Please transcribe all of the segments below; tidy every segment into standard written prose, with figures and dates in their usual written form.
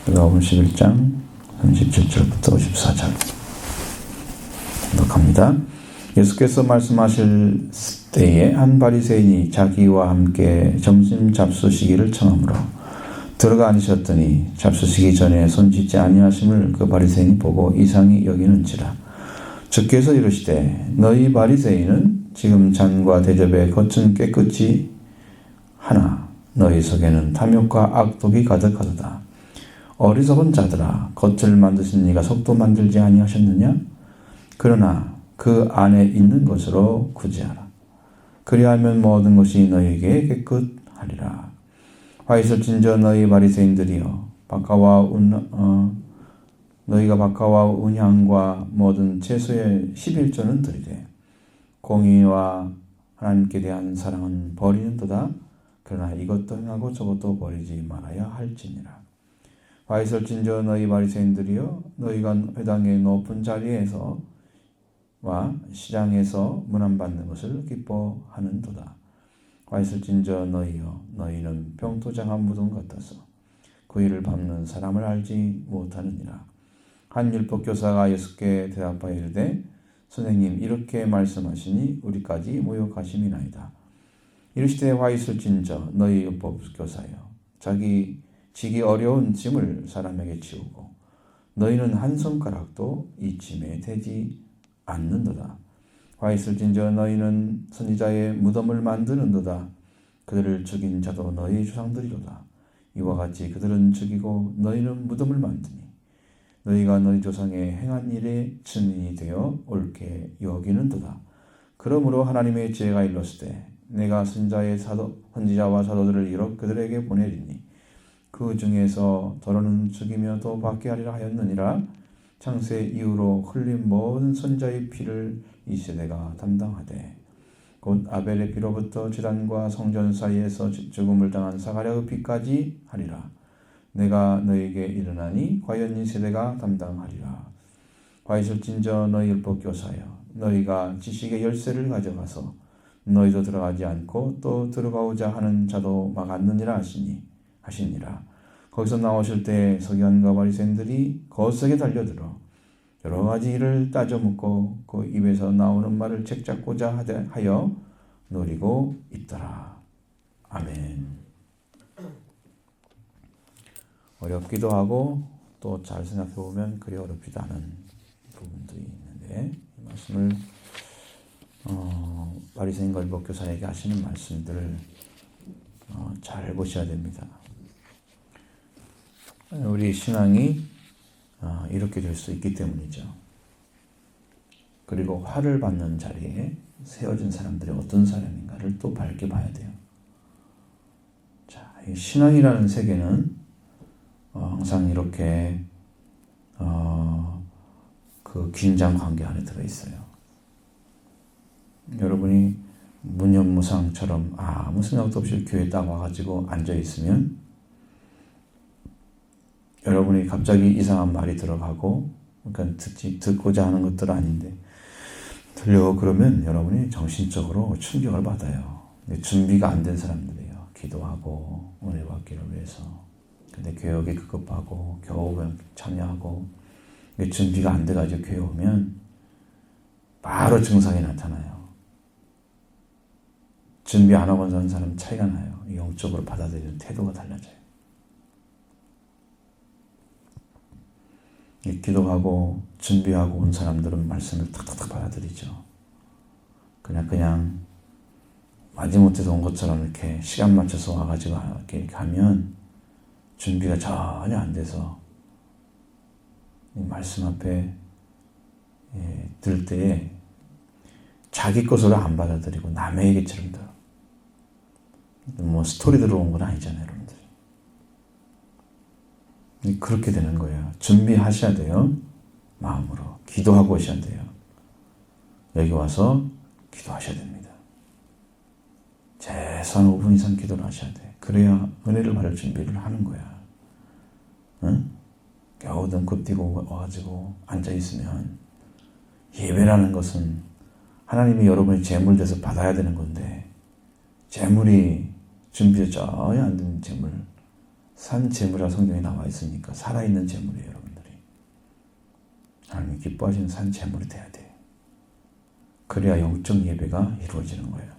누가복음 11장 37절부터 54절독합니다. 예수께서 말씀하실 때에 한 바리새인이 자기와 함께 점심 잡수시기를 청하므로 들어가 앉으셨더니 잡수시기 전에 손짓지 아니하심을 그 바리새인이 보고 이상히 여기는지라. 주께서 이르시되 너희 바리새인은 지금 잔과 대접에 겉은 깨끗이 하나 너희 속에는 탐욕과 악독이 가득하도다. 어리석은 자들아, 겉을 만드신 네가 속도 만들지 아니하셨느냐? 그러나 그 안에 있는 것으로 구제하라. 그리하면 모든 것이 너희에게 깨끗하리라. 화 있을진저 너희 바리새인들이여, 너희가 박하와 은향과 모든 채소의 11조는 드리되 공의와 하나님께 대한 사랑은 버리는도다. 그러나 이것도 행하고 저것도 버리지 말아야 할지니라. 화 있을진저 너희 바리새인들이여, 너희가 회당의 높은 자리에서 와 시장에서 문안받는 것을 기뻐하는도다. 화 있을진저 너희여, 너희는 병토장한 무덤 같아서 그 일을 밟는 사람을 알지 못하느니라. 한 율법교사가 예수께 대답하여 이르되 선생님, 이렇게 말씀하시니 우리까지 모욕하심이나이다. 이르시되 화 있을진저 너희 율법교사여, 지기 어려운 짐을 사람에게 지우고 너희는 한 손가락도 이 짐에 대지 않는도다. 화 있을진저 너희는 선지자의 무덤을 만드는도다. 그들을 죽인 자도 너희 조상들이로다. 이와 같이 그들은 죽이고 너희는 무덤을 만드니 너희가 너희 조상의 행한 일에 증인이 되어 옳게 여기는도다. 그러므로 하나님의 지혜가 일렀으되 내가 선지자와 사도들을 이뤄 그들에게 보내리니 그 중에서 더러는 죽이며 더 받게 하리라 하였느니라. 창세 이후로 흘린 모든 선지자의 피를 이 세대가 담당하되 곧 아벨의 피로부터 제단과 성전 사이에서 죽음을 당한 사가랴의 피까지 하리라. 내가 너에게 이르나니 과연 이 세대가 담당하리라. 화 있을진저 너희 율법교사여, 너희가 지식의 열쇠를 가져가서 너희도 들어가지 않고 또 들어가고자 하는 자도 막았느니라 하시니라. 거기서 나오실 때 서기관과 바리새인들이 거석에 달려들어 여러 가지 일을 따져 묻고 그 입에서 나오는 말을 책잡고자 하여 노리고 있더라. 아멘. 어렵기도 하고 또 잘 생각해 보면 그리 어렵지도 않은 부분들이 있는데, 이 말씀을 바리새인과 율법교사에게 하시는 말씀들을 잘 보셔야 됩니다. 우리 신앙이 이렇게 될 수 있기 때문이죠. 그리고 화를 받는 자리에 세워진 사람들이 어떤 사람인가를 또 밝게 봐야 돼요. 자, 이 신앙이라는 세계는 항상 이렇게 그 긴장 관계 안에 들어 있어요. 여러분이 무념무상처럼 아무 생각도 없이 교회에 딱 와가지고 앉아 있으면 여러분이 갑자기 이상한 말이 들어가고, 그러니까 듣고자 하는 것들 아닌데 들려 그러면 여러분이 정신적으로 충격을 받아요. 준비가 안 된 사람들이에요. 기도하고 은혜 받기를 위해서. 근데 교회 오기 급급하고 겨우 참여하고 준비가 안 돼가지고 교회 오면 바로 증상이 나타나요. 준비 안 하고 온 사람 차이가 나요. 영적으로 받아들이는 태도가 달라져요. 기도하고 준비하고 온 사람들은 말씀을 탁탁탁 받아들이죠. 그냥 마지못해서 온 것처럼 이렇게 시간 맞춰서 와가지고 이렇게 하면 준비가 전혀 안 돼서 이 말씀 앞에 들 때에 자기 것으로 안 받아들이고 남의 얘기처럼 들어. 뭐 스토리 들어온 건 아니잖아요, 여러분들. 그렇게 되는 거예요. 준비하셔야 돼요. 마음으로. 기도하고 오셔야 돼요. 여기 와서 기도하셔야 됩니다. 최소한 5분 이상 기도를 하셔야 돼. 그래야 은혜를 받을 준비를 하는 거야. 응? 겨우 등급 뛰고 와가지고 앉아있으면, 예배라는 것은 하나님이 여러분의 재물 돼서 받아야 되는 건데, 재물이 준비가 전혀 안 된 재물, 산 제물이라 성경에 나와 있으니까 살아있는 제물이에요, 여러분들이. 하나님이 기뻐하시는 산 제물이 돼야 돼요. 그래야 영적 예배가 이루어지는 거예요.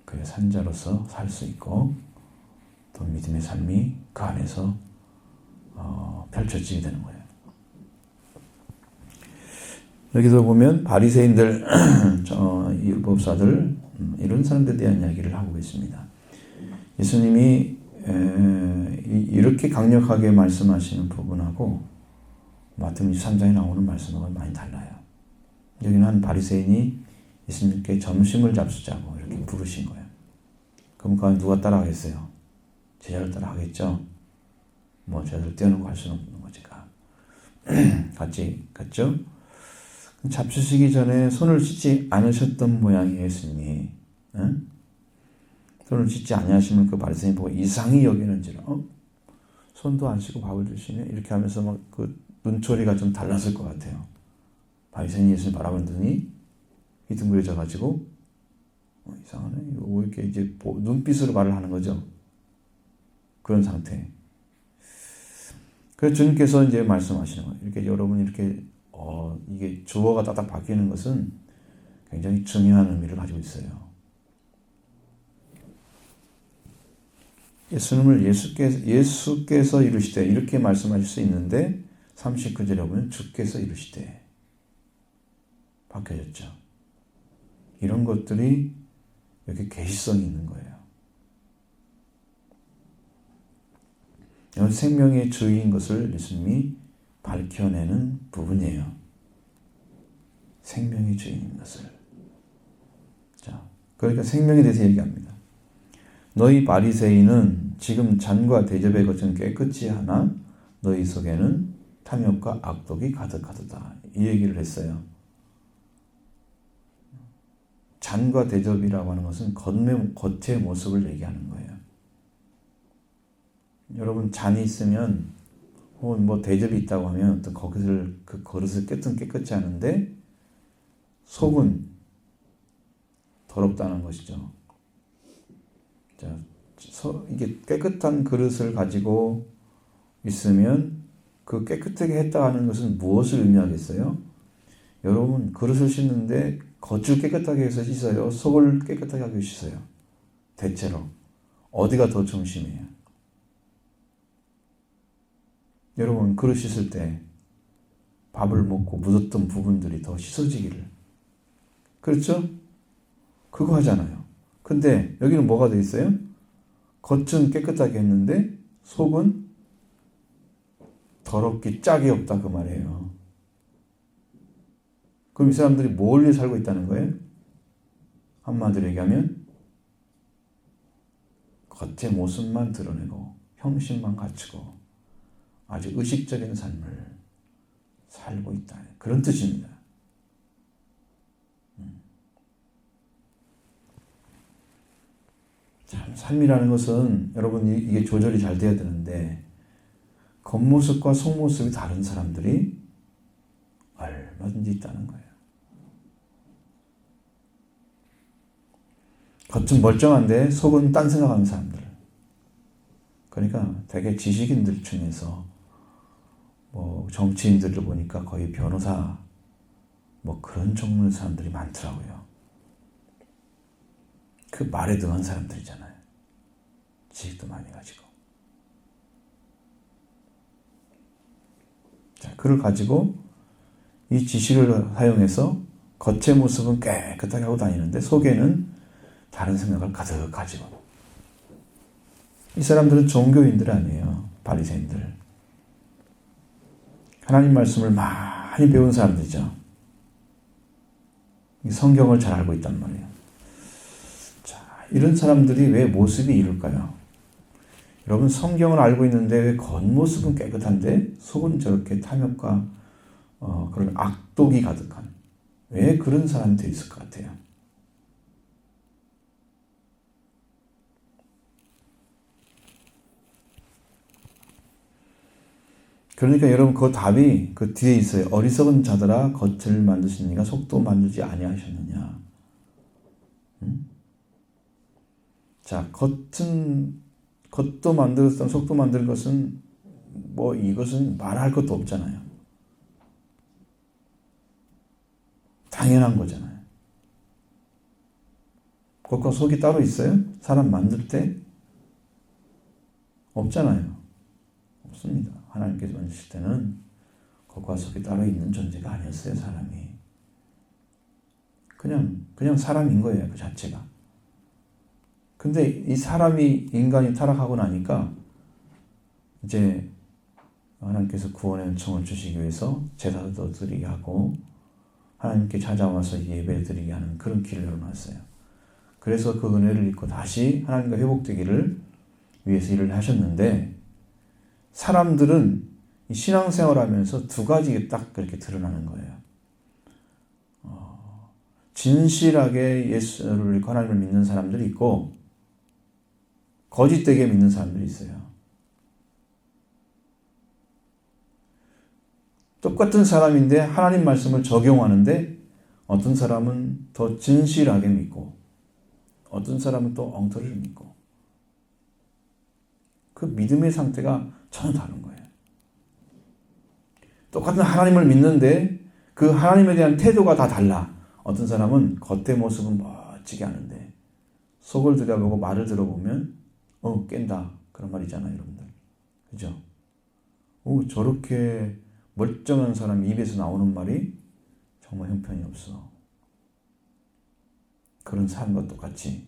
그래야 산자로서 살 수 있고 또 믿음의 삶이 그 안에서 펼쳐지게 되는 거예요. 여기서 보면 바리새인들, 율법사들 이런 사람들에 대한 이야기를 하고 있습니다. 예수님이 이렇게 강력하게 말씀하시는 부분하고 마태복음 23장에 나오는 말씀하고 많이 달라요. 여기는 한 바리새인이 예수님께 점심을 잡수자고 이렇게 부르신 거예요. 그럼 그 누가 따라가겠어요? 제자를 따라가겠죠. 뭐 제자들 떼어놓고 할 수는 없는 거니까 같이 갔죠. 잡수시기 전에 손을 씻지 않으셨던 모양이에요, 예수님이. 응? 손을 씻지 아니하시면 그 바리새인 보고 이상히 여기는지라 손도 안 씻고 밥을 주시네 이렇게 하면서 막 그 눈초리가 좀 달랐을 것 같아요. 바리새인이 예수님 바라보더니 휘둥그레져 가지고 이상하네. 왜 이렇게 이제 눈빛으로 말을 하는 거죠. 그런 상태. 그래서 주님께서 이제 말씀하시는 거예요. 이렇게 여러분 이렇게 이게 주어가 딱딱 바뀌는 것은 굉장히 중요한 의미를 가지고 있어요. 예수님을 예수께서 이루시되 이렇게 말씀하실 수 있는데 39절에 보면 주께서 이루시되 바뀌어졌죠. 이런 것들이 이렇게 계시성이 있는 거예요. 이건 생명의 주인 것을 예수님이 밝혀내는 부분이에요. 생명의 주인인 것을. 자, 그러니까 생명에 대해서 얘기합니다. 너희 바리새인은 지금 잔과 대접의 것은 깨끗이 하나 너희 속에는 탐욕과 악독이 가득하도다. 이 얘기를 했어요. 잔과 대접이라고 하는 것은 겉의 모습을 얘기하는 거예요. 여러분 잔이 있으면 혹은 뭐 대접이 있다고 하면 또 그 그릇을 깨끗이 하는데 속은 더럽다는 것이죠. 자, 이게 깨끗한 그릇을 가지고 있으면 그 깨끗하게 했다 하는 것은 무엇을 의미하겠어요? 여러분 그릇을 씻는데 겉을 깨끗하게 해서 씻어요? 속을 깨끗하게 하고 씻어요? 대체로 어디가 더 중심이에요? 여러분 그릇 씻을 때 밥을 먹고 묻었던 부분들이 더 씻어지기를, 그렇죠? 그거 하잖아요. 근데 여기는 뭐가 돼 있어요? 겉은 깨끗하게 했는데 속은 더럽기 짝이 없다 그 말이에요. 그럼 이 사람들이 뭘 위해 살고 있다는 거예요? 한마디로 얘기하면 겉의 모습만 드러내고 형식만 갖추고 아주 의식적인 삶을 살고 있다. 그런 뜻입니다. 참 삶이라는 것은 여러분 이게 조절이 잘 돼야 되는데 겉모습과 속모습이 다른 사람들이 얼마든지 있다는 거예요. 겉은 멀쩡한데 속은 딴 생각하는 사람들. 그러니까 되게 지식인들 중에서 뭐 정치인들을 보니까 거의 변호사 뭐 그런 종류의 사람들이 많더라고요. 그 말에 등한 사람들이잖아요. 지식도 많이 가지고. 자, 그걸 가지고 이 지식을 사용해서 겉의 모습은 깨끗하게 하고 다니는데 속에는 다른 생각을 가득 가지고. 이 사람들은 종교인들 아니에요. 바리새인들. 하나님 말씀을 많이 배운 사람들이죠. 성경을 잘 알고 있단 말이에요. 자, 이런 사람들이 왜 모습이 이럴까요? 여러분 성경을 알고 있는데 왜 겉모습은 깨끗한데 속은 저렇게 탐욕과 그런 악독이 가득한, 왜 그런 사람이 돼 있을 것 같아요? 그러니까 여러분 그 답이 그 뒤에 있어요. 어리석은 자들아 겉을 만드시니가 속도 만들지 아니하셨느냐. 자, 겉도 만들었던 속도 만들 것은 뭐 이것은 말할 것도 없잖아요. 당연한 거잖아요. 겉과 속이 따로 있어요? 사람 만들 때? 없잖아요. 없습니다. 하나님께서 만드실 때는 겉과 속이 따로 있는 존재가 아니었어요, 사람이. 그냥 사람인 거예요, 그 자체가. 근데 이 사람이, 인간이 타락하고 나니까 이제 하나님께서 구원의 은총을 주시기 위해서 제사도 드리게 하고 하나님께 찾아와서 예배를 드리게 하는 그런 길을 열어놨어요. 그래서 그 은혜를 입고 다시 하나님과 회복되기를 위해서 일을 하셨는데, 사람들은 신앙생활 하면서 두 가지 딱 그렇게 드러나는 거예요. 진실하게 예수를 믿고 하나님을 믿는 사람들이 있고, 거짓되게 믿는 사람들이 있어요. 똑같은 사람인데 하나님 말씀을 적용하는데, 어떤 사람은 더 진실하게 믿고 어떤 사람은 또 엉터리를 믿고, 그 믿음의 상태가 전혀 다른 거예요. 똑같은 하나님을 믿는데 그 하나님에 대한 태도가 다 달라. 어떤 사람은 겉의 모습은 멋지게 하는데 속을 들여다보고 말을 들어보면 깬다, 그런 말이잖아요, 여러분들. 그죠? 저렇게 멀쩡한 사람 입에서 나오는 말이 정말 형편이 없어. 그런 사람과 똑같이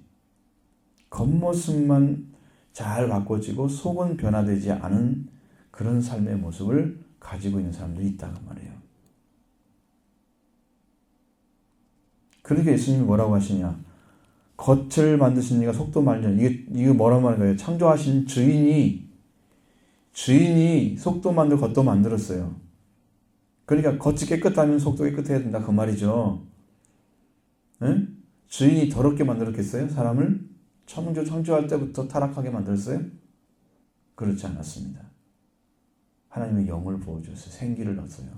겉모습만 잘 바꿔지고 속은 변화되지 않은 그런 삶의 모습을 가지고 있는 사람들이 있다고 말해요. 그러니까 예수님이 뭐라고 하시냐? 겉을 만드신 이가 속도 말려. 이게 뭐라고 말하는 거예요? 창조하신 주인이 속도 만들고 겉도 만들었어요. 그러니까 겉이 깨끗하면 속도 깨끗해야 된다, 그 말이죠. 네? 주인이 더럽게 만들었겠어요? 사람을? 창조할 때부터 타락하게 만들었어요? 그렇지 않았습니다. 하나님의 영을 부어주셨어요. 생기를 넣었어요.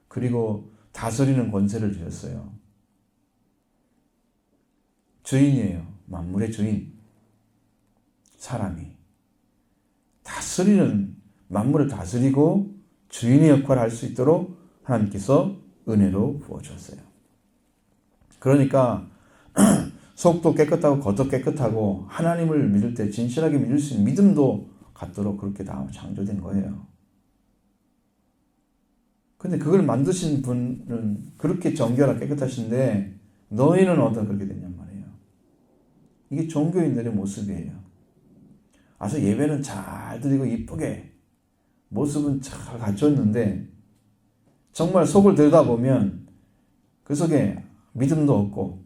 그리고 다스리는 권세를 주셨어요. 주인이에요. 만물의 주인. 사람이. 만물을 다스리고 주인의 역할을 할 수 있도록 하나님께서 은혜로 부어주셨어요. 그러니까 속도 깨끗하고 겉도 깨끗하고 하나님을 믿을 때 진실하게 믿을 수 있는 믿음도 갖도록 그렇게 다 창조된 거예요. 근데 그걸 만드신 분은 그렇게 정결하고 깨끗하신데 너희는 어떻게 그렇게 됐냔 말이에요. 이게 종교인들의 모습이에요. 와서 예배는 잘 드리고 이쁘게 모습은 잘 갖췄는데 정말 속을 들여다보면 그 속에 믿음도 없고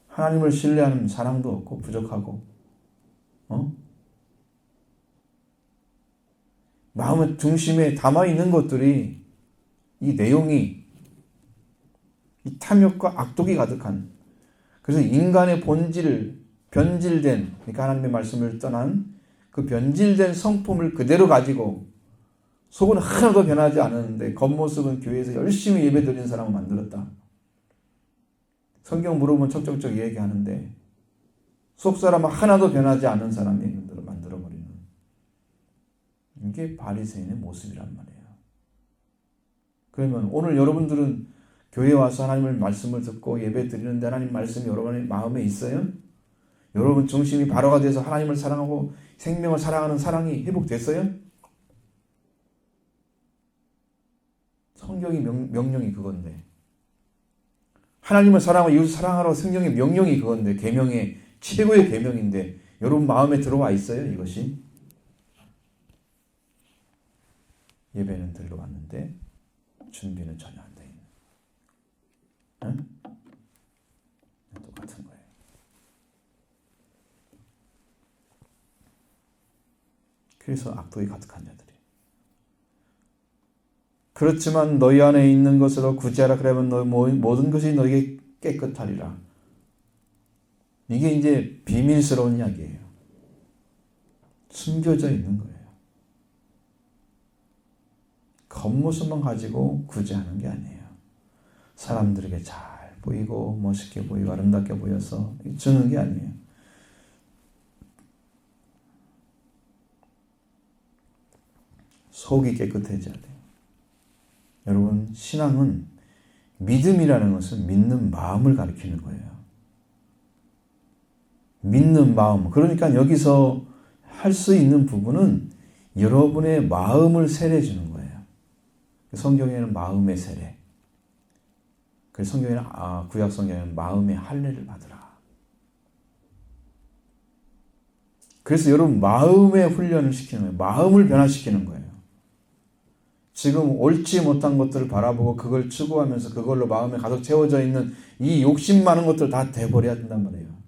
하나님을 신뢰하는 사랑도 없고 부족하고 마음의 중심에 담아있는 것들이, 이 내용이 이 탐욕과 악독이 가득한, 그래서 인간의 본질, 변질된, 그러니까 하나님의 말씀을 떠난 그 변질된 성품을 그대로 가지고 속은 하나도 변하지 않았는데 겉모습은 교회에서 열심히 예배 드리는 사람을 만들었다. 성경 물어보면 척척척 얘기하는데 속사람은 하나도 변하지 않은 사람이 만들어버리는, 이게 바리새인의 모습이란 말이에요. 그러면 오늘 여러분들은 교회에 와서 하나님의 말씀을 듣고 예배 드리는데 하나님 말씀이 여러분의 마음에 있어요? 여러분 중심이 바로가 돼서 하나님을 사랑하고 생명을 사랑하는 사랑이 회복됐어요? 성경이 명령이 그건데, 하나님을 사랑하고 이웃을 사랑하라고 성경의 명령이 그건데, 계명의 최고의 계명인데 여러분 마음에 들어와 있어요? 이것이? 예배는 들어왔는데 준비는 전혀 안 돼 있는. 응? 똑같은 거예요. 그래서 악독이 가득한 자들이. 그렇지만 너희 안에 있는 것으로 구제하라, 그러면 모든 것이 너에게 깨끗하리라. 이게 이제 비밀스러운 이야기예요. 숨겨져 있는 거예요. 겉모습만 가지고 구제하는 게 아니에요. 사람들에게 잘 보이고 멋있게 보이고 아름답게 보여서 주는 게 아니에요. 속이 깨끗해져야 돼요. 여러분, 신앙은 믿음이라는 것은 믿는 마음을 가리키는 거예요. 믿는 마음. 그러니까 여기서 할 수 있는 부분은 여러분의 마음을 세례 주는 거예요. 성경에는 마음의 세례. 그래서 성경에는 구약 성경에는 마음의 할례를 받으라. 그래서 여러분 마음의 훈련을 시키는 거예요. 마음을 변화시키는 거예요. 지금 옳지 못한 것들을 바라보고 그걸 추구하면서 그걸로 마음에 가득 채워져 있는 이 욕심 많은 것들 다 대버려야 된단 말이에요.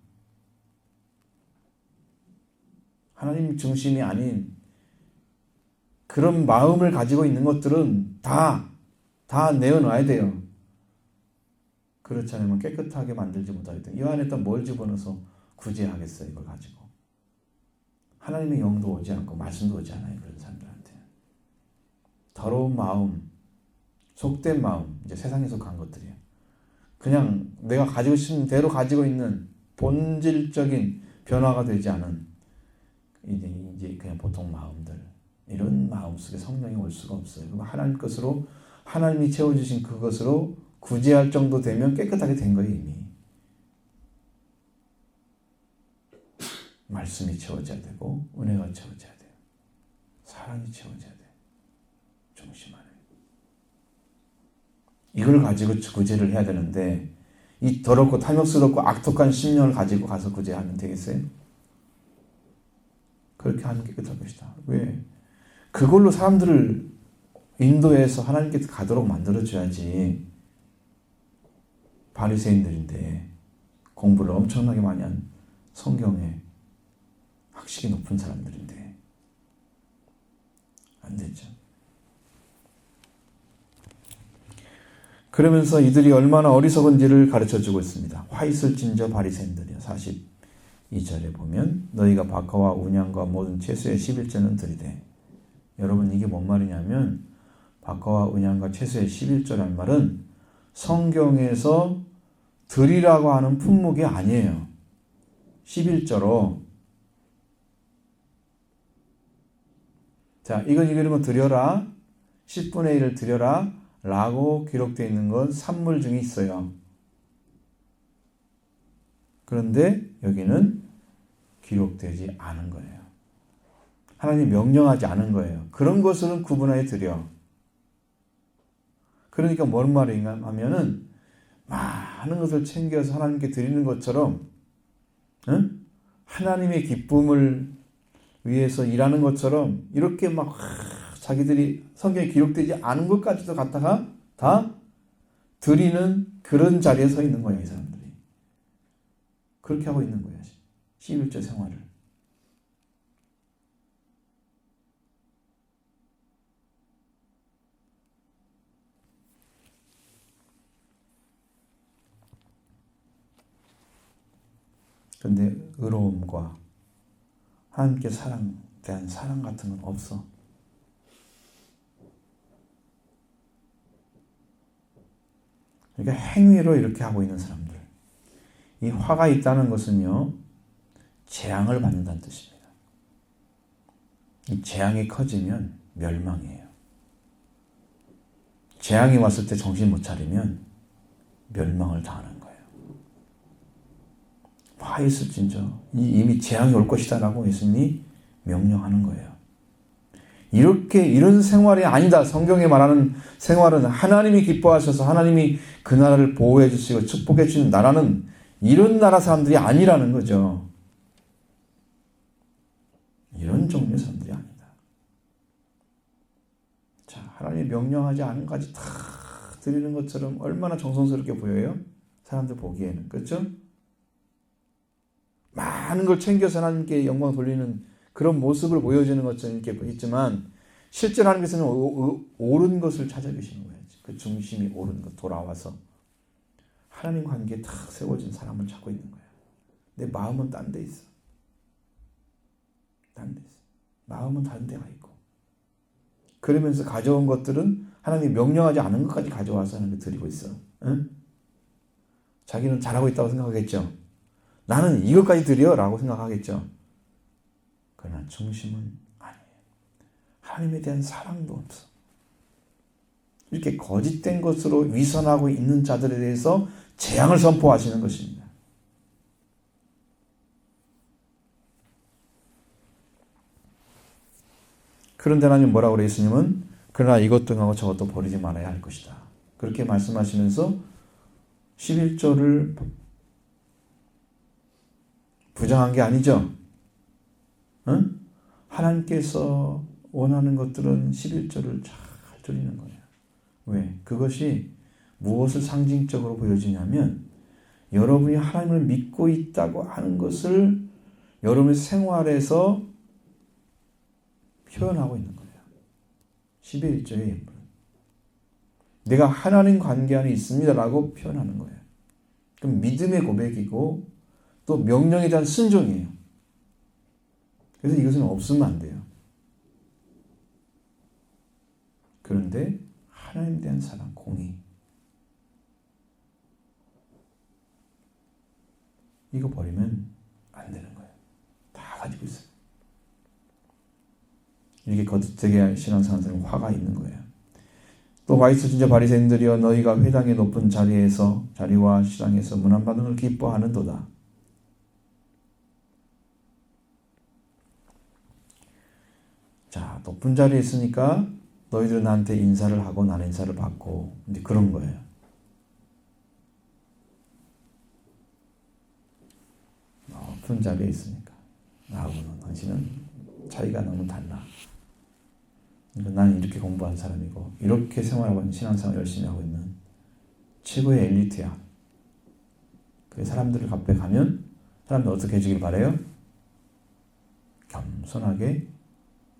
하나님 중심이 아닌 그런 마음을 가지고 있는 것들은 다 내어놔야 돼요. 그렇지 않으면 깨끗하게 만들지 못하겠다. 이 안에 또 뭘 집어넣어서 구제하겠어요, 이걸 가지고. 하나님의 영도 오지 않고 말씀도 오지 않아요, 그런 사람들한테. 더러운 마음, 속된 마음, 이제 세상에 속한 것들이에요. 그냥 내가 가지고 싶은 대로 가지고 있는 본질적인 변화가 되지 않은 이제 그냥 보통 마음들, 이런 마음 속에 성령이 올 수가 없어요. 그럼 하나님 것으로, 하나님이 채워주신 그것으로 구제할 정도 되면 깨끗하게 된 거예요, 이미. 말씀이 채워져야 되고 은혜가 채워져야 돼요. 사랑이 채워져야 돼요. 중심 안에. 이걸 가지고 구제를 해야 되는데 이 더럽고 탐욕스럽고 악독한 심령을 가지고 가서 구제하면 되겠어요? 그렇게 하면 깨끗할 것이다. 왜? 그걸로 사람들을 인도해서 하나님께 가도록 만들어줘야지. 바리새인들인데 공부를 엄청나게 많이 한 성경에 학식이 높은 사람들인데 안 되죠. 그러면서 이들이 얼마나 어리석은지를 가르쳐주고 있습니다. 화 있을진저 바리새인들이요. 42절에 보면 너희가 박하와 운양과 모든 채소의 11조는 드리되. 여러분, 이게 뭔 말이냐면 박하와 운양과 채소의 11조란 말은 성경에서 드리라고 하는 품목이 아니에요. 11조로. 자, 이런 거 드려라. 10분의 1을 드려라. 라고 기록되어 있는 건 산물 중에 있어요. 그런데 여기는 기록되지 않은 거예요. 하나님이 명령하지 않은 거예요. 그런 것은 구분하여 드려. 그러니까 뭔 말인가 하면은 많은 것을 챙겨서 하나님께 드리는 것처럼 하나님의 기쁨을 위해서 일하는 것처럼 이렇게 막 자기들이 성경에 기록되지 않은 것까지도 갖다가 다 드리는 그런 자리에 서 있는 거예요, 이 사람들이. 그렇게 하고 있는 거예요, 11조 생활을. 그런데 의로움과 하나님께 대한 사랑 같은 건 없어. 그러니까 행위로 이렇게 하고 있는 사람들. 이 화가 있다는 것은요, 재앙을 받는다는 뜻입니다. 이 재앙이 커지면 멸망이에요. 재앙이 왔을 때 정신 못 차리면 멸망을 당하는 거예요. 화 있을진저 이미 재앙이 올 것이다 라고 예수님이 명령하는 거예요. 이런 생활이 아니다. 성경에 말하는 생활은 하나님이 기뻐하셔서 하나님이 그 나라를 보호해 주시고 축복해 주시는 나라는 이런 나라 사람들이 아니라는 거죠. 이런 종류의 사람들이 아니다. 자, 하나님이 명령하지 않은 것까지 다 드리는 것처럼 얼마나 정성스럽게 보여요? 사람들 보기에는. 그렇죠? 많은 걸 챙겨서 하나님께 영광 돌리는 그런 모습을 보여주는 것처럼 이렇게 있지만 실제로 하나님께서는 옳은 것을 찾아계시는 거예요. 그 중심이 옳은 것 돌아와서 하나님 관계에 탁 세워진 사람을 찾고 있는 거예요. 내 마음은 딴 데 있어. 딴 데 있어. 마음은 다른 데가 있고. 그러면서 가져온 것들은 하나님이 명령하지 않은 것까지 가져와서 하나님께 드리고 있어. 응? 자기는 잘하고 있다고 생각하겠죠. 나는 이것까지 드려 라고 생각하겠죠. 그러나 중심은 아니에요. 하나님에 대한 사랑도 없어. 이렇게 거짓된 것으로 위선하고 있는 자들에 대해서 재앙을 선포하시는 것입니다. 그런데 하나님 뭐라고 그래요? 예수님은 그러나 이것도 하고 저것도 버리지 말아야 할 것이다. 그렇게 말씀하시면서 11조를 부정한 게 아니죠. 응? 하나님께서 원하는 것들은 11조를 잘 드리는 거예요. 왜? 그것이 무엇을 상징적으로 보여주냐면 여러분이 하나님을 믿고 있다고 하는 것을 여러분의 생활에서 표현하고 있는 거예요. 11조의 예물은. 내가 하나님 관계 안에 있습니다라고 표현하는 거예요. 그럼 믿음의 고백이고 또 명령에 대한 순종이에요. 그래서 이것은 없으면 안 돼요. 그런데 하나님에 대한 사랑, 공의. 이거 버리면 안 되는 거예요. 다 가지고 있어요. 이렇게 거듭되게 신앙생활 사람은 화가 있는 거예요. 또 와이스 진짜 바리새인들이여 너희가 회당의 높은 자리와 시장에서 문안받는 걸 기뻐하는도다. 자, 높은 자리에 있으니까 너희들은 나한테 인사를 하고 나는 인사를 받고 이제 그런 거예요. 높은 자리에 있으니까 나하고는 당신은 차이가 너무 달라. 그러니까 나는 이렇게 공부한 사람이고 이렇게 생활하고 있는 신앙생활 열심히 하고 있는 최고의 엘리트야. 그 사람들 앞에 가면 사람들 어떻게 해주길 바래요? 겸손하게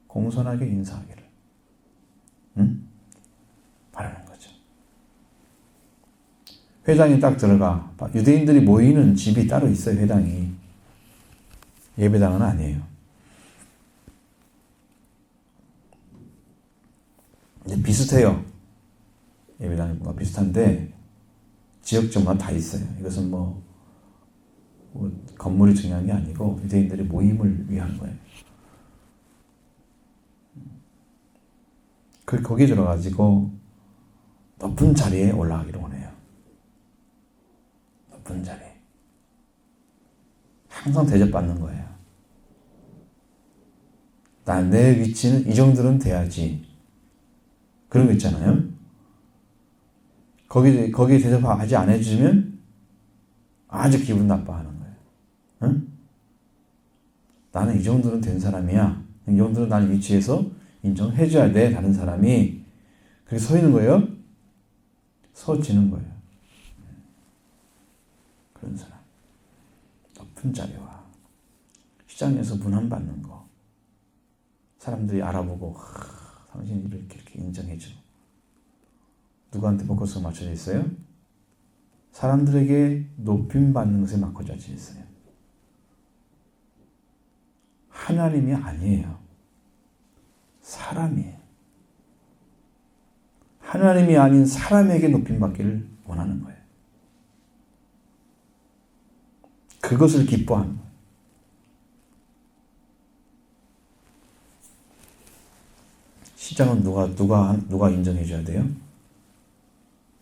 공손하게 인사하기를 바라는 거죠. 회당에 딱 들어가 유대인들이 모이는 집이 따로 있어요. 회당이. 예배당은 아니에요. 이제 비슷해요. 예배당이 뭔가 비슷한데 지역적만 다 있어요. 이것은 뭐 건물이 중요한 게 아니고 유대인들의 모임을 위한 거예요. 거기에 들어가지고 높은 자리에 올라가기를 원해요. 높은 자리. 항상 대접받는 거예요. 내 위치는 이 정도는 돼야지. 그런 거 있잖아요. 거기에 대접하지 안 해주면 아주 기분 나빠하는 거예요. 응? 나는 이 정도는 된 사람이야. 이 정도는 나는 위치에서 인정해줘야 돼. 다른 사람이. 그렇게 서 있는 거예요. 서지는 거예요. 그런 사람. 높은 자리와 시장에서 문안받는 거. 사람들이 알아보고 당신이 이렇게 인정해줘. 누구한테 포커스가 맞춰져 있어요? 사람들에게 높임받는 것에 맞춰져 있어요. 하나님이 아니에요. 사람이에요. 하나님이 아닌 사람에게 높임받기를 원하는 거예요. 그것을 기뻐하는 거예요. 시장은 누가 인정해줘야 돼요?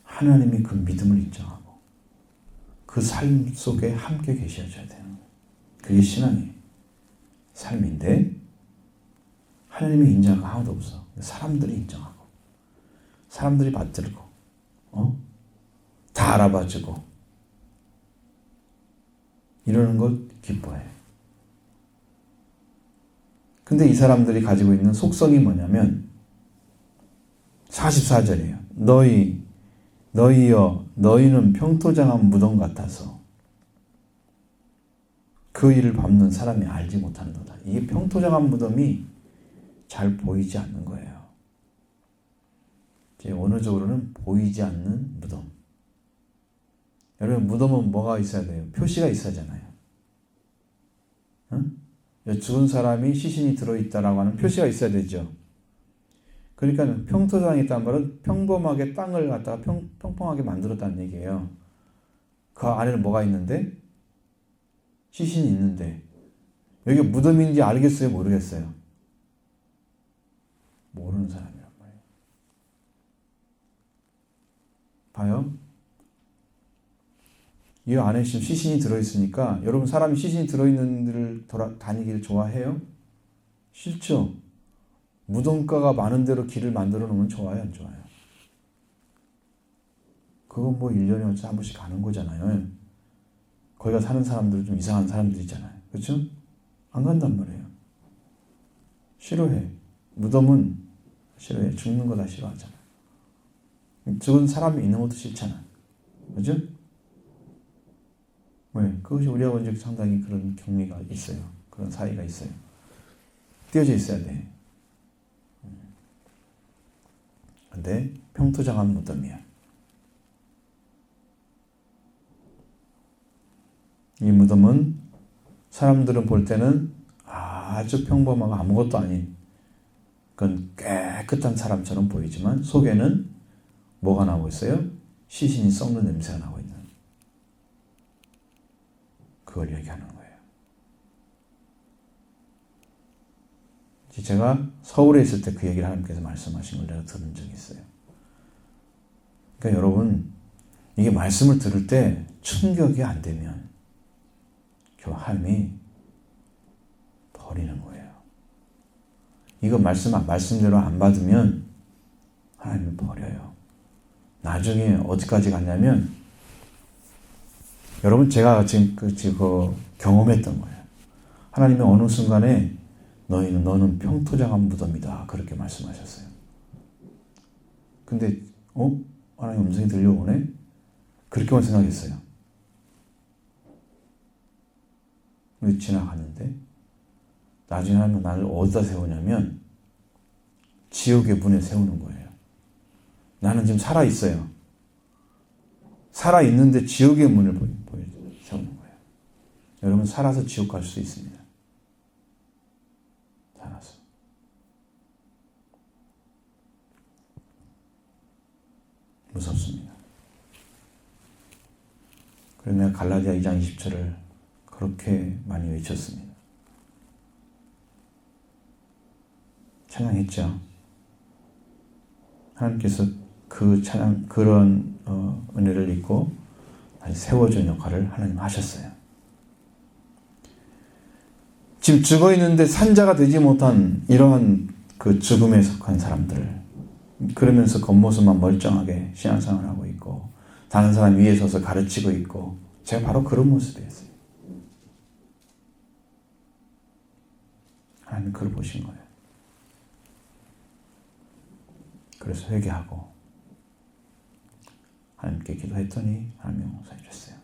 하나님이 그 믿음을 인정하고 그 삶 속에 함께 계셔줘야 되는 거예요. 그게 신앙이에요. 삶인데 하나님이 인정하고 아무도 없어. 사람들이 인정하고 사람들이 받들고 다 알아봐주고 이러는 것 기뻐해요. 근데 이 사람들이 가지고 있는 속성이 뭐냐면 44절이에요. 너희여 너희는 평토장한 무덤 같아서 그 일을 밟는 사람이 알지 못하는도다. 이게 평토장한 무덤이 잘 보이지 않는 거예요. 제 원어적으로는 보이지 않는 무덤. 여러분 무덤은 뭐가 있어야 돼요? 표시가 있어야 하잖아요. 응? 죽은 사람이 시신이 들어있다라고 하는 표시가 있어야 되죠. 그러니까 평토장에 있다는 말은 평범하게 땅을 갖다가 평평하게 만들었다는 얘기예요. 그 안에는 뭐가 있는데? 시신이 있는데 여기 무덤인지 알겠어요? 모르겠어요? 모르는 사람이란 말이에요. 봐요. 이 안에 지금 시신이 들어있으니까 여러분 사람이 시신이 들어있는 데를 다니기를 좋아해요? 싫죠? 무덤가가 많은 데로 길을 만들어 놓으면 좋아요? 안 좋아요? 그건 뭐 1년에 어째 한 번씩 가는 거잖아요. 거기가 사는 사람들은 좀 이상한 사람들 있잖아요. 그렇죠? 안 간단 말이에요. 싫어해. 무덤은 싫어해. 죽는 거 다 싫어하잖아. 죽은 사람이 있는 것도 싫잖아. 그죠? 왜? 그것이 우리하고 이제 상당히 그런 경리가 있어요. 그런 사이가 있어요. 띄어져 있어야 돼. 근데 평토장한 무덤이야. 이 무덤은 사람들은 볼 때는 아주 평범하고 아무것도 아닌 그건 깨끗한 사람처럼 보이지만 속에는 뭐가 나오고 있어요? 시신이 썩는 냄새가 나고 있는 그걸 얘기하는 거예요. 제가 서울에 있을 때 그 얘기를 하나님께서 말씀하신 걸 내가 들은 적이 있어요. 그러니까 여러분 이게 말씀을 들을 때 충격이 안 되면 하나님이 버리는 거예요. 이거 말씀대로 안 받으면 하나님이 버려요. 나중에 어디까지 갔냐면 여러분 제가 지금 경험했던 거예요. 하나님이 어느 순간에 너는 평토장한 무덤이다 그렇게 말씀하셨어요. 근데 하나님 음성이 들려오네? 그렇게만 생각했어요. 지나가는데 나중에 하나님은 나를 어디다 세우냐면 지옥의 문에 세우는 거예요. 나는 지금 살아있어요. 살아있는데 지옥의 문을 세우는 거예요. 여러분 살아서 지옥 갈 수 있습니다. 살아서. 무섭습니다. 그래서 내가 갈라디아 2장 20절을 그렇게 많이 외쳤습니다. 찬양했죠. 하나님께서 그 찬양, 그런 은혜를 입고 다시 세워준 역할을 하나님 하셨어요. 지금 죽어 있는데 산자가 되지 못한 이러한 그 죽음에 속한 사람들, 그러면서 겉모습만 멀쩡하게 신앙생활을 하고 있고 다른 사람 위에 서서 가르치고 있고 제가 바로 그런 모습이었어요. 하나님 그걸 보신 거예요. 그래서 회개하고 하나님께 기도했더니 하나님이 용서해 줬어요.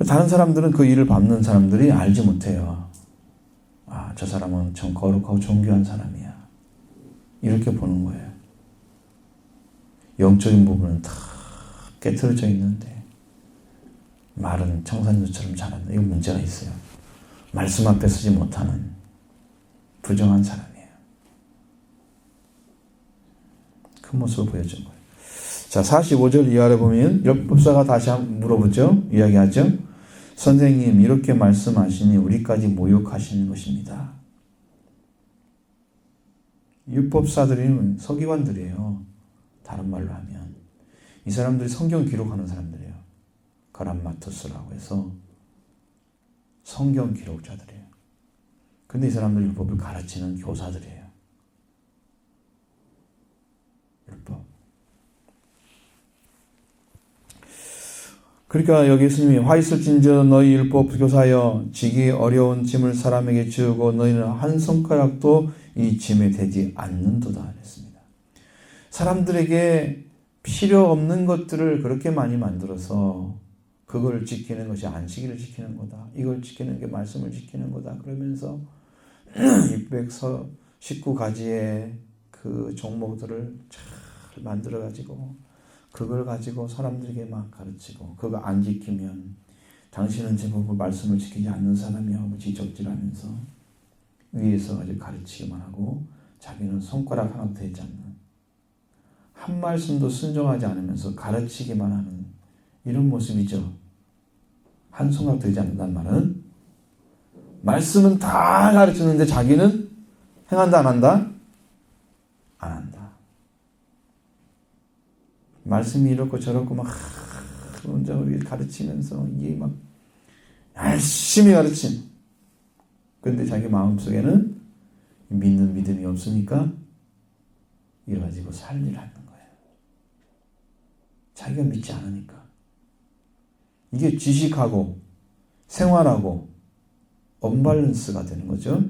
다른 사람들은 그 일을 밟는 사람들이 알지 못해요. 저 사람은 참 거룩하고 존귀한 사람이야. 이렇게 보는 거예요. 영적인 부분은 다 깨트려져 있는데 말은 청산유처럼 잘한다. 이거 문제가 있어요. 말씀 앞에 서지 못하는 부정한 사람이에요. 그 모습을 보여준 거예요. 자, 45절 이하를 보면 율법사가 다시 한번 물어보죠. 이야기하죠. 선생님 이렇게 말씀하시니 우리까지 모욕하시는 것입니다. 율법사들은 서기관들이에요. 다른 말로 하면 이 사람들이 성경 기록하는 사람들이에요. 가람마투스라고 해서 성경 기록자들이에요. 근데 이 사람들 율법을 가르치는 교사들이에요. 율법. 그러니까 여기 예수님이 화 있을진저 너희 율법 교사여 지기 어려운 짐을 사람에게 지우고 너희는 한 손가락도 이 짐에 대지 않는도다 했습니다. 사람들에게 필요 없는 것들을 그렇게 많이 만들어서 그걸 지키는 것이 안식일을 지키는 거다. 이걸 지키는 게 말씀을 지키는 거다. 그러면서 619가지의 그 종목들을 잘 만들어가지고 그걸 가지고 사람들에게 막 가르치고 그거 안 지키면 당신은 제법 말씀을 지키지 않는 사람이야 하고 지적질하면서 위에서 아주 가르치기만 하고 자기는 손가락 하나도 되지 않는 한 말씀도 순종하지 않으면서 가르치기만 하는 이런 모습이죠. 한 손가락 되지 않는다는 말은 말씀은 다 가르치는데 자기는 행한다 안 한다? 안 한다. 말씀이 이렇고 저렇고 막 혼자 가르치면서 이게 막 열심히 가르침. 그런데 자기 마음속에는 믿는 믿음이 없으니까 이거 가지고 살리를 하는 거예요. 자기가 믿지 않으니까. 이게 지식하고 생활하고 언밸런스가 되는 거죠.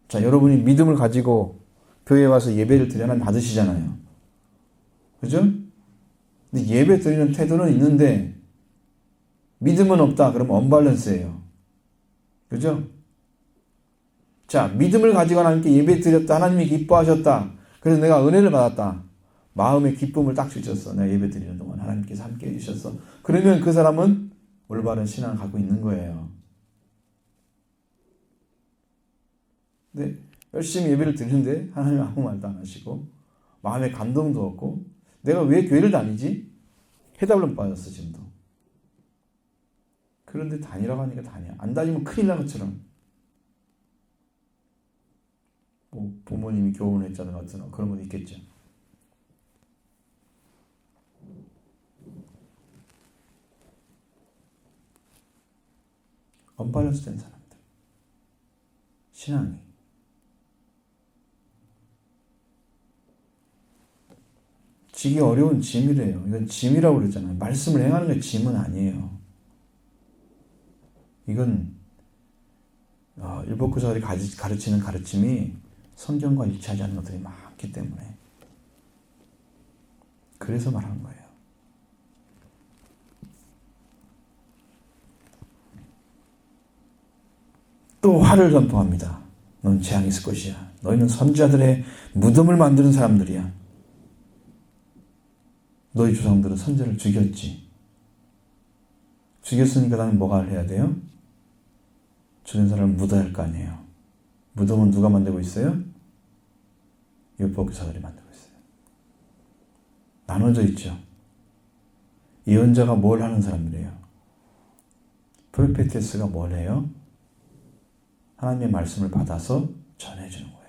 자, 여러분이 믿음을 가지고 교회에 와서 예배를 드려야 받으시잖아요. 그죠? 근데 예배 드리는 태도는 있는데 믿음은 없다. 그러면 언밸런스예요. 그죠? 자, 믿음을 가지고 하나님께 예배 드렸다. 하나님이 기뻐하셨다. 그래서 내가 은혜를 받았다. 마음의 기쁨을 딱 주셨어. 내가 예배 드리는 동안 하나님께서 함께 해주셨어. 그러면 그 사람은 올바른 신앙을 갖고 있는 거예요. 근데 열심히 예배를 드리는데 하나님 아무 말도 안 하시고 마음에 감동도 없고 내가 왜 교회를 다니지? 해답을 못 받았어 지금도. 그런데 다니라고 하니까 다녀. 안 다니면 큰일 날 것처럼. 뭐 부모님이 교훈했자는 같은 그런 것도 있겠죠. 언밸런스 된 사람들. 신앙이. 지기 어려운 짐이래요. 이건 짐이라고 그러잖아요. 말씀을 행하는 게 짐은 아니에요. 이건 율법교사들이 가르치는 가르침이 성경과 일치하지 않는 것들이 많기 때문에 그래서 말하는 거예요. 또 화를 선포합니다. 넌 재앙이 있을 것이야. 너희는 선지자들의 무덤을 만드는 사람들이야. 너희 조상들은 선지자를 죽였지. 죽였으니까 나는 뭐가 해야 돼요? 죽은 사람을 묻어야 할 거 아니에요. 무덤은 누가 만들고 있어요? 율법교사들이 만들고 있어요. 나눠져 있죠. 예언자가 뭘 하는 사람들이에요? 프로페테스가 뭘 해요? 하나님의 말씀을 받아서 전해주는 거예요.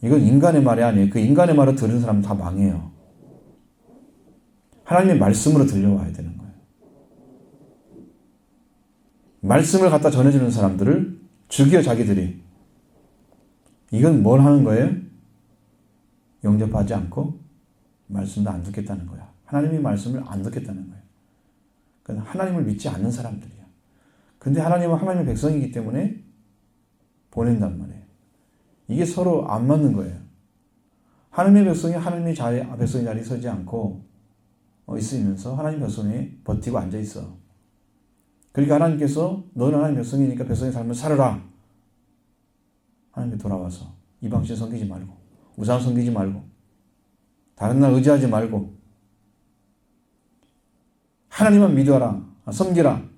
이건 인간의 말이 아니에요. 그 인간의 말을 들은 사람은 다 망해요. 하나님의 말씀으로 들려와야 되는 거예요. 말씀을 갖다 전해주는 사람들을 죽여 자기들이. 이건 뭘 하는 거예요? 영접하지 않고 말씀도 안 듣겠다는 거야. 하나님의 말씀을 안 듣겠다는 거예요. 그러니까 하나님을 믿지 않는 사람들이야. 근데 하나님은 하나님의 백성이기 때문에 보낸단 말이에요. 이게 서로 안 맞는 거예요. 하나님의 백성이 하나님의 백성의 자리에 서지 않고 있으면서 하나님의 백성이 버티고 앉아 있어. 그러니까 하나님께서 너는 하나님의 백성이니까 백성의 삶을 살아라. 하나님께 돌아와서 이방신 섬기지 말고 우상 섬기지 말고 다른 날 의지하지 말고 하나님만 믿어라. 섬기라.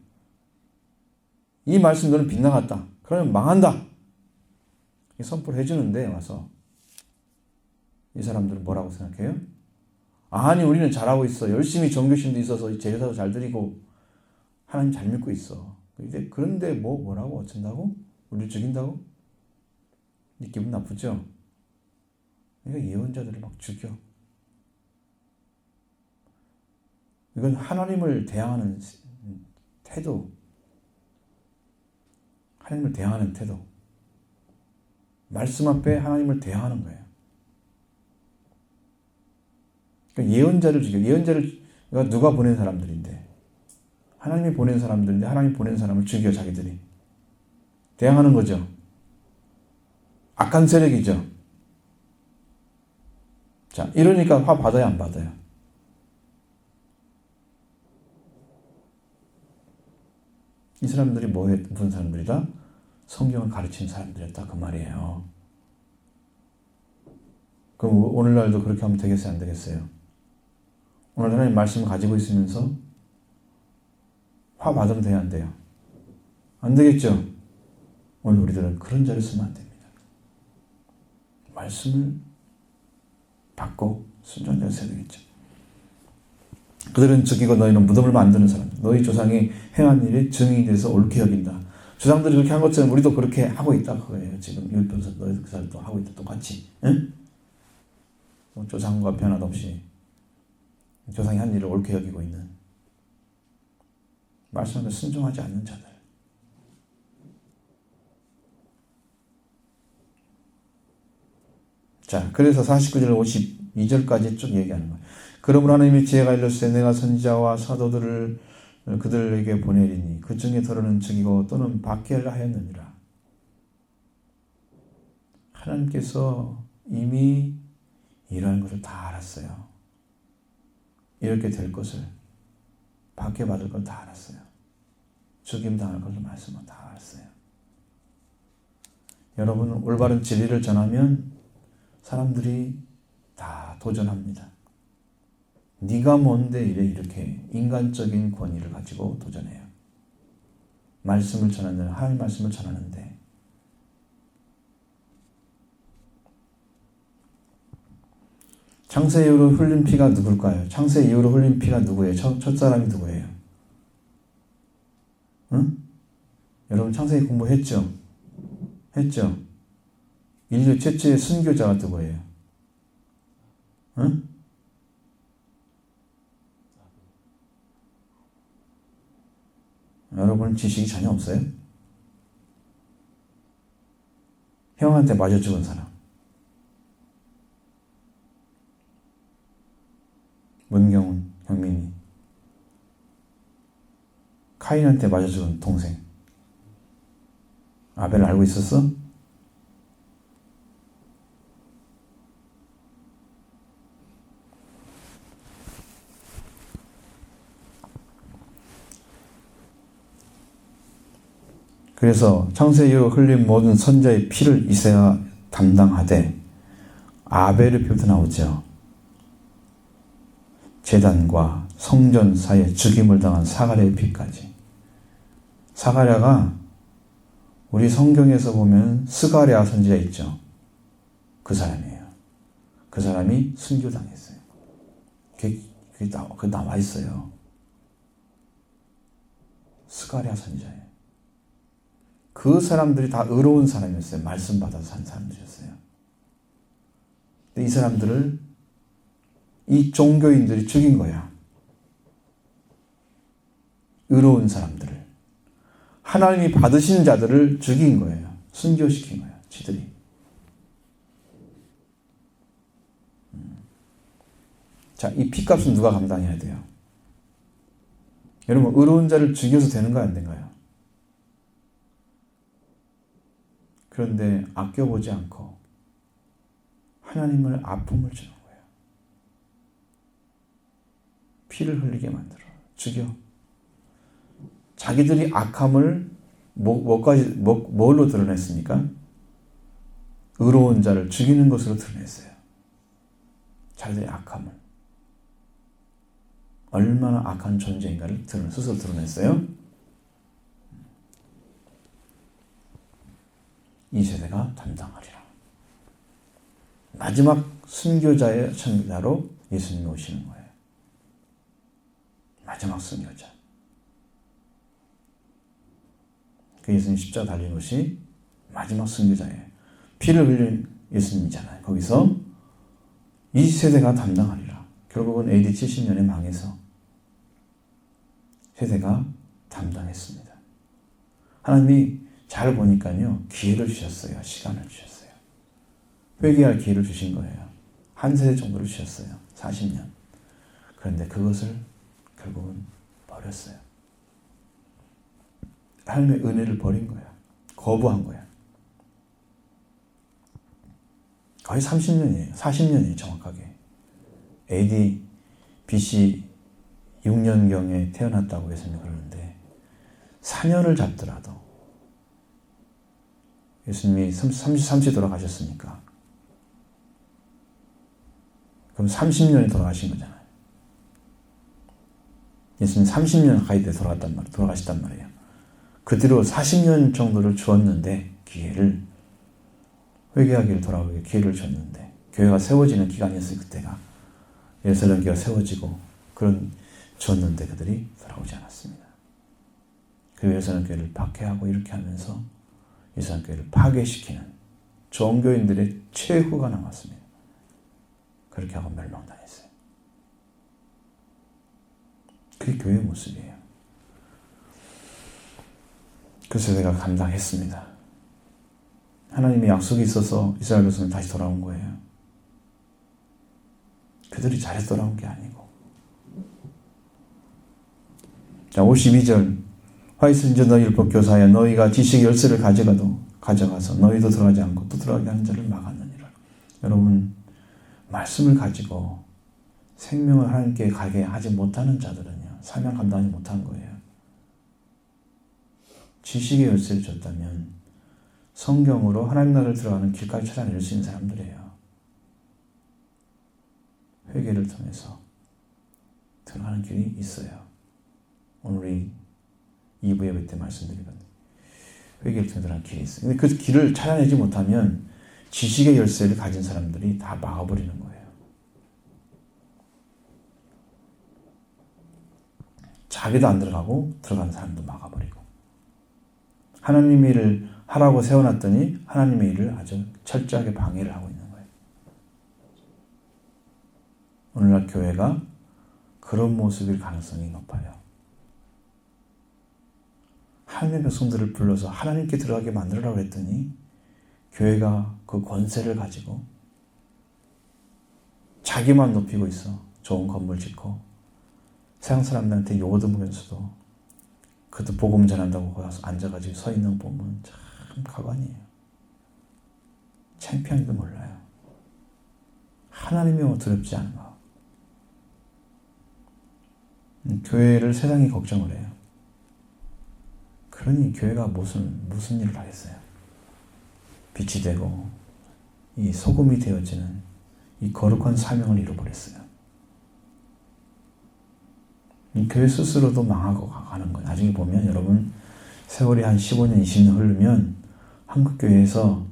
이 말씀 너는 빗나갔다. 그러면 망한다. 선포를 해주는데 와서 이 사람들은 뭐라고 생각해요? 아니 우리는 잘하고 있어. 열심히 정교신도 있어서 제사도 잘 드리고 하나님 잘 믿고 있어. 그런데 뭐라고 어쩐다고? 우리를 죽인다고? 기분 나쁘죠? 그러니까 예언자들을 막 죽여. 이건 하나님을 대항하는 태도. 하나님을 대항하는 태도. 말씀 앞에 하나님을 대항하는 거예요. 그러니까 예언자를 죽여. 예언자를 누가 보낸 사람들인데 하나님이 보낸 사람들인데 하나님 보낸 사람을 죽여 자기들이. 대항하는 거죠. 악한 세력이죠. 자, 이러니까 화 받아요 안 받아요? 이 사람들이 무슨 사람들이다? 성경을 가르치는 사람들이었다 그 말이에요. 그럼 오늘날도 그렇게 하면 되겠어요 안 되겠어요? 오늘 하나님 말씀을 가지고 있으면서 화 받으면 돼요 안 돼요? 안 되겠죠? 오늘 우리들은 그런 자를 쓰면 안 됩니다. 말씀을 받고 순종자를 써야 되겠죠. 그들은 죽이고 너희는 무덤을 만드는 사람. 너희 조상이 행한 일이 증인이 돼서 옳게 여긴다. 조상들이 그렇게 한 것처럼 우리도 그렇게 하고 있다 그거예요. 지금 율법에서 너희 그 사람도 하고 있다. 똑같이. 응? 뭐 조상과 변화도 없이 조상이 한 일을 옳게 여기고 있는 말씀에 순종하지 않는 자들. 자, 그래서 49절 52절까지 쭉 얘기하는 거예요. 그러므로 하나님이 지혜가 일렀으되 내가 선지자와 사도들을 그들에게 보내리니 그 중에 더러는 죽이고 또는 박해를 하였느니라. 하나님께서 이미 이러한 것을 다 알았어요. 이렇게 될 것을, 박해받을 걸 다 알았어요. 죽임 당할 것을 말씀은 다 알았어요. 여러분, 올바른 진리를 전하면 사람들이 다 도전합니다. 네가 뭔데 이렇게 인간적인 권위를 가지고 도전해요. 말씀을 전하는, 하나님 말씀을 전하는데 창세 이후로 흘린 피가 누굴까요? 창세 이후로 흘린 피가 누구예요? 첫 사람이 누구예요? 응? 여러분 창세기 공부했죠? 했죠? 인류 최초의 순교자가 누구예요? 응? 여러분 지식이 전혀 없어요? 형한테 맞아 죽은 사람. 문경훈, 형민이. 카인한테 맞아 죽은 동생. 아벨 알고 있었어? 그래서 창세 이후 흘린 모든 선자의 피를 이새가 담당하되 아벨의 피부터 나오죠. 제단과 성전 사이에 죽임을 당한 사가랴의 피까지. 사가랴가 우리 성경에서 보면 스가랴 선지자 있죠. 그 사람이에요. 그 사람이 순교당했어요. 그게 나와 있어요. 스가랴 선지자예요. 그 사람들이 다 의로운 사람이었어요. 말씀 받아서 산 사람들이었어요. 근데 이 사람들을 이 종교인들이 죽인 거야. 의로운 사람들을. 하나님이 받으신 자들을 죽인 거예요. 순교시킨 거예요. 지들이. 자, 이 피값은 누가 감당해야 돼요? 여러분, 의로운 자를 죽여서 되는 거 안 된가요? 그런데 아껴보지 않고 하나님을 아픔을 주는 거예요. 피를 흘리게 만들어. 죽여. 자기들이 악함을 뭘로 드러냈습니까? 의로운 자를 죽이는 것으로 드러냈어요. 자기들의 악함을. 얼마나 악한 존재인가를 스스로 드러냈어요. 이 세대가 담당하리라. 마지막 순교자의 천자로 예수님이 오시는 거예요. 마지막 순교자. 그 예수님 십자가 달린 것이 마지막 순교자예요. 피를 흘린 예수님이잖아요. 거기서 이 세대가 담당하리라. 결국은 AD 70년에 망해서 세대가 담당했습니다. 하나님이 잘 보니까요, 기회를 주셨어요. 시간을 주셨어요. 회개할 기회를 주신 거예요. 한 세대 정도를 주셨어요. 40년. 그런데 그것을 결국은 버렸어요. 하나님의 은혜를 버린 거야. 거부한 거야. 거의 30년이에요. 40년이에요. 정확하게. AD BC 6년경에 태어났다고 예수님이 그러는데 4년을 잡더라도 예수님이 33세에 돌아가셨으니까 그럼 30년에 돌아가신 거잖아요. 예수님 30년 가까이 돼 돌아가셨단 말이에요. 그 뒤로 40년 정도를 주었는데 기회를 회개하기를 돌아오게 기회를 줬는데 교회가 세워지는 기간이었어요. 그때가 예루살렘 교회가 세워지고 그런 줬는데 그들이 돌아오지 않았습니다. 그리고 예루살렘교회를 박해하고 이렇게 하면서 예루살렘교회를 파괴시키는 종교인들의 최후가 남았습니다. 그렇게 하고 멸망당했어요. 그게 교회의 모습이에요. 그래서 내가 감당했습니다. 하나님의 약속이 있어서 이스라엘 백성이 다시 돌아온 거예요. 그들이 잘해서 돌아온 게 아니고. 자, 52절. 화이스인저 너희 율법교사여 너희가 지식의 열쇠를 가져가서 너희도 들어가지 않고 또 들어가게 하는 자를 막았느니라. 여러분, 말씀을 가지고 생명을 하나님께 가게 하지 못하는 자들은요, 사명 감당하지 못한 거예요. 지식의 열쇠를 줬다면 성경으로 하나님 나라를 들어가는 길까지 찾아낼 수 있는 사람들이에요. 회개를 통해서 들어가는 길이 있어요. 오늘 2부 예배 때 말씀드리거든요. 회개를 통해 들어가는 길이 있어요. 근데 그 길을 찾아내지 못하면 지식의 열쇠를 가진 사람들이 다 막아버리는 거예요. 자기도 안 들어가고 들어가는 사람도 막아버리고. 하나님의 일을 하라고 세워놨더니 하나님의 일을 아주 철저하게 방해를 하고 있는 거예요. 오늘날 교회가 그런 모습일 가능성이 높아요. 하나님의 백성들을 불러서 하나님께 들어가게 만들으라고 했더니 교회가 그 권세를 가지고 자기만 높이고 있어. 좋은 건물 짓고 세상 사람들한테 욕도 먹으면서도 그도 복음 전한다고 거기 가서 앉아가지고 서 있는 거 보면 참 가관이에요. 창피한지도 몰라요. 하나님이 두렵지 않아. 교회를 세상이 걱정을 해요. 그러니 교회가 무슨 일을 하겠어요? 빛이 되고 이 소금이 되어지는 이 거룩한 사명을 잃어버렸어요. 이 교회 스스로도 망하고 가는 거예요. 나중에 보면 여러분 세월이 한 15년, 20년 흐르면 한국교회에서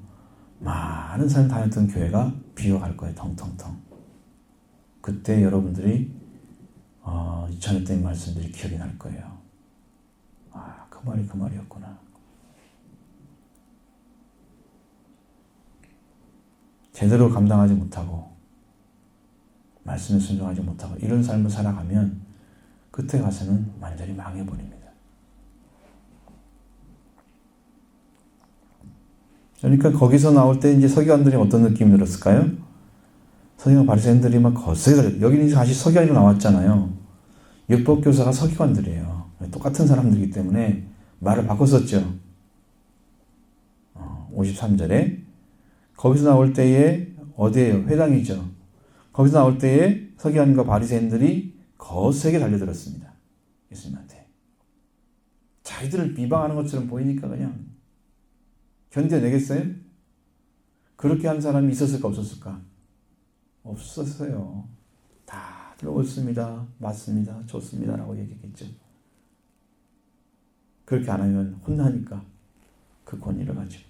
많은 사람 다녔던 교회가 비어갈 거예요. 텅텅텅. 그때 여러분들이 전했던 말씀들이 기억이 날 거예요. 아, 그 말이 그 말이었구나. 제대로 감당하지 못하고 말씀에 순종하지 못하고 이런 삶을 살아가면 그때 가서는 완전히 망해버립니다. 그러니까 거기서 나올 때 이제 서기관들이 어떤 느낌이 들었을까요? 서기관 바리새인들이 막 거세게 여기는 다시 서기관으로 나왔잖아요. 율법교사가 서기관들이에요. 똑같은 사람들이기 때문에 말을 바꿨었죠. 53절에 거기서 나올 때에 어디에요? 회당이죠. 거기서 나올 때에 서기관과 바리새인들이 거세게 달려들었습니다. 예수님한테. 자기들을 비방하는 것처럼 보이니까 그냥 견뎌내겠어요? 그렇게 한 사람이 있었을까 없었을까? 없었어요. 다들 옳습니다. 맞습니다. 좋습니다. 라고 얘기했겠죠. 그렇게 안 하면 혼나니까 그 권위를 가지고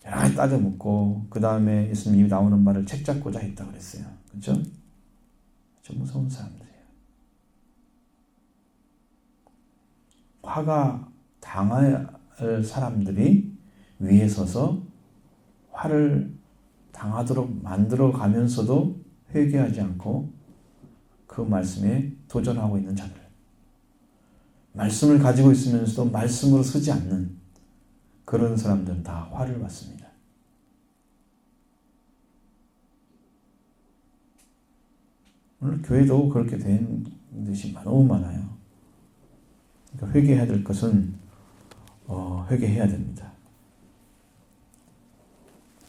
여러 가지 따져 묻고 그 다음에 예수님이 나오는 말을 책 잡고자 했다 그랬어요. 그렇죠? 좀 무서운 사람들이에요. 화가 당할 사람들이 위에 서서 화를 당하도록 만들어 가면서도 회개하지 않고 그 말씀에 도전하고 있는 자들. 말씀을 가지고 있으면서도 말씀으로 서지 않는 그런 사람들은 다 화를 받습니다. 오늘 교회도 그렇게 된 것이 너무 많아요. 그러니까 회개해야 될 것은 회개해야 됩니다.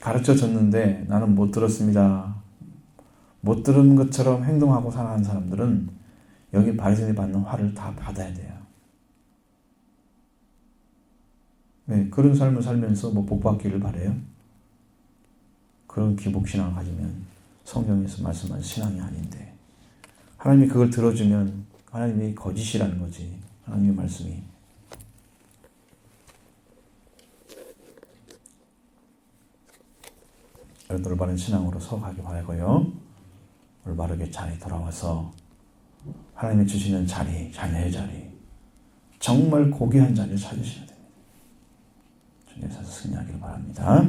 가르쳐 줬는데 나는 못 들었습니다. 못 들은 것처럼 행동하고 살아가는 사람들은 여기 바리새인이 받는 화를 다 받아야 돼요. 네, 그런 삶을 살면서 복 받기를 바래요. 그런 기복신앙을 가지면 성경에서 말씀한 신앙이 아닌데 하나님이 그걸 들어주면 하나님이 거짓이라는 거지. 하나님의 말씀이. 올바른 신앙으로 서가기 바라고요. 올바르게 잘 돌아와서 하나님이 주시는 자리, 자녀의 자리, 정말 고귀한 자리를 찾으셔야 됩니다. 주님께서 승리하기를 바랍니다.